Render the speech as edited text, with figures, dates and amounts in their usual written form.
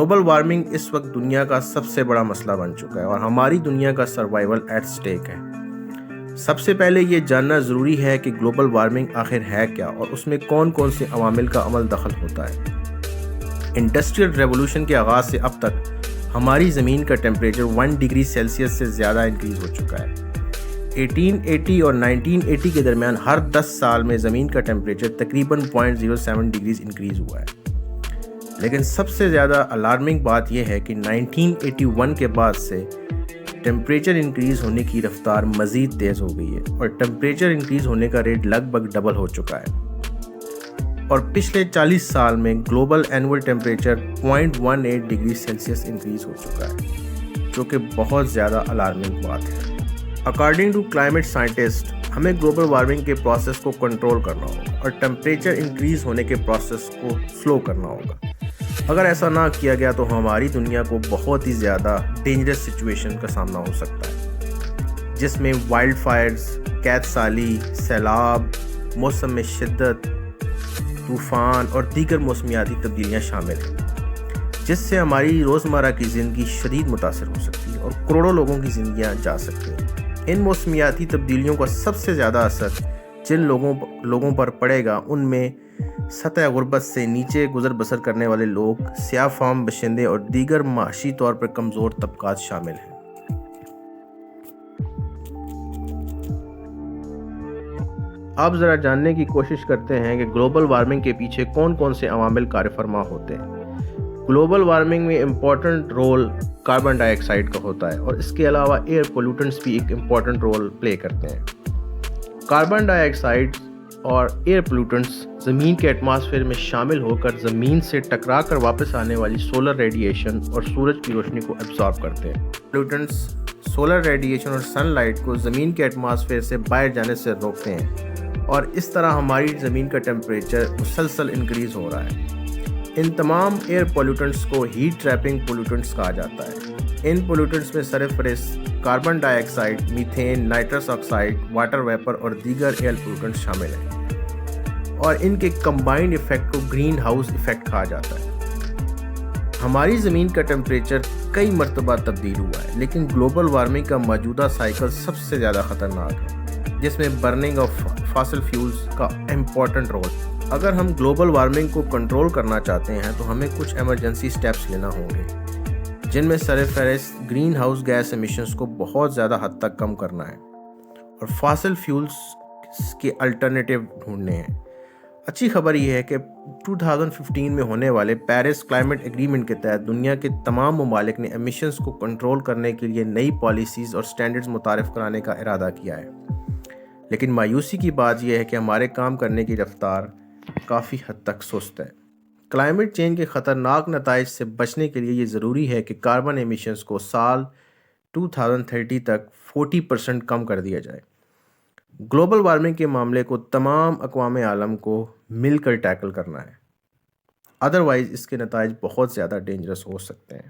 Global warming اس وقت دنیا کا سب سے بڑا مسئلہ بن چکا ہے اور ہماری دنیا کا سروائیول ایٹ سٹیک ہے۔ سب سے پہلے یہ جاننا ضروری ہے کہ گلوبل وارمنگ آخر ہے کیا اور اس میں کون کون سے عوامل کا عمل دخل ہوتا ہے۔ انڈسٹریل ریولوشن کے آغاز سے اب تک ہماری زمین کا ٹیمپریچر 1 ڈگری سیلسیس سے زیادہ انکریز ہو چکا ہے۔ 1880 اور 1980 کے درمیان ہر 10 سال میں زمین کا ٹیمپریچر تقریباً 0.07 ڈگریز انکریز ہوا ہے۔ لیکن سب سے زیادہ الارمنگ بات یہ ہے کہ 1981 کے بعد سے ٹیمپریچر انکریز ہونے کی رفتار مزید تیز ہو گئی ہے اور ٹیمپریچر انکریز ہونے کا ریٹ لگ بھگ ڈبل ہو چکا ہے، اور پچھلے 40 سال میں global annual temperature 0.18 degree Celsius increase ہو چکا ہے، جو کہ بہت زیادہ الارمنگ بات ہے۔ اکارڈنگ ٹو کلائمیٹ سائنٹسٹ، ہمیں گلوبل وارمنگ کے پروسیس کو کنٹرول کرنا ہوگا اور ٹیمپریچر انکریز ہونے کے پروسیس کو سلو کرنا ہوگا۔ اگر ایسا نہ کیا گیا تو ہماری دنیا کو بہت ہی زیادہ ڈینجرس سچویشن کا سامنا ہو سکتا ہے، جس میں وائلڈ فائرز، قحط سالی، سیلاب، موسم میں شدت، طوفان اور دیگر موسمیاتی تبدیلیاں شامل ہیں، جس سے ہماری روزمرہ کی زندگی شدید متاثر ہو سکتی ہے اور کروڑوں لوگوں کی زندگیاں جا سکتی ہیں۔ ان موسمیاتی تبدیلیوں کا سب سے زیادہ اثر جن لوگوں پر پڑے گا ان میں سطح غربت سے نیچے گزر بسر کرنے والے لوگ، سیاہ فام باشندے اور دیگر معاشی طور پر کمزور طبقات شامل ہیں۔ اب ذرا جاننے کی کوشش کرتے ہیں کہ گلوبل وارمنگ کے پیچھے کون کون سے عوامل کار فرما ہوتے ہیں۔ گلوبل وارمنگ میں امپورٹنٹ رول کاربن ڈائی آکسائڈ کا ہوتا ہے اور اس کے علاوہ ایئر پولیوٹنٹس بھی ایک امپورٹنٹ رول پلے کرتے ہیں۔ کاربن ڈائی آکسائڈ اور ایئر پولیوٹنٹس زمین کے ایٹماسفیئر میں شامل ہو کر زمین سے ٹکرا کر واپس آنے والی سولر ریڈیشن اور سورج کی روشنی کو ایبزارب کرتے ہیں۔ پولیوٹنٹس سولر ریڈیشن اور سن لائٹ کو زمین کے ایٹماسفیئر سے باہر جانے سے روکتے ہیں اور اس طرح ہماری زمین کا ٹیمپریچر مسلسل انکریز ہو رہا ہے۔ ان تمام ایئر پولیوٹنٹس کو ہیٹ ٹریپنگ پولیوٹنٹس کہا جاتا ہے۔ ان پولیوٹنٹس میں سرفرست carbon dioxide, methane, nitrous oxide, water vapour اور دیگر ایئر پولیوٹنٹس شامل ہیں، اور ان کے کمبائنڈ ایفیکٹ کو گرین ہاؤس ایفیکٹ کہا جاتا ہے۔ ہماری زمین کا ٹیمپریچر کئی مرتبہ تبدیل ہوا ہے، لیکن گلوبل وارمنگ کا موجودہ سائیکل سب سے زیادہ خطرناک ہے، جس میں برننگ آف فاسل فیولز کا امپورٹنٹ رول۔ اگر ہم گلوبل وارمنگ کو کنٹرول کرنا چاہتے ہیں تو ہمیں کچھ ایمرجنسی سٹیپس لینا ہوں گے، جن میں سرفرست گرین ہاؤس گیس ایمیشنز کو بہت زیادہ حد تک کم کرنا ہے اور فاسل فیولز کے الٹرنیٹیو ڈھونڈنے ہیں۔ اچھی خبر یہ ہے کہ 2015 میں ہونے والے پیرس کلائمیٹ ایگریمنٹ کے تحت دنیا کے تمام ممالک نے ایمیشنز کو کنٹرول کرنے کے لیے نئی پالیسیز اور سٹینڈرڈز متعارف کرانے کا ارادہ کیا ہے، لیکن مایوسی کی بات یہ ہے کہ ہمارے کام کرنے کی رفتار کافی حد تک سست ہے۔ کلائمیٹ چینج کے خطرناک نتائج سے بچنے کے لیے یہ ضروری ہے کہ کاربن ایمیشنز کو سال 2030 تک 40% کم کر دیا جائے۔ گلوبل وارمنگ کے معاملے کو تمام اقوام عالم کو مل کر ٹیکل کرنا ہے، ادروائز اس کے نتائج بہت زیادہ ڈینجرس ہو سکتے ہیں۔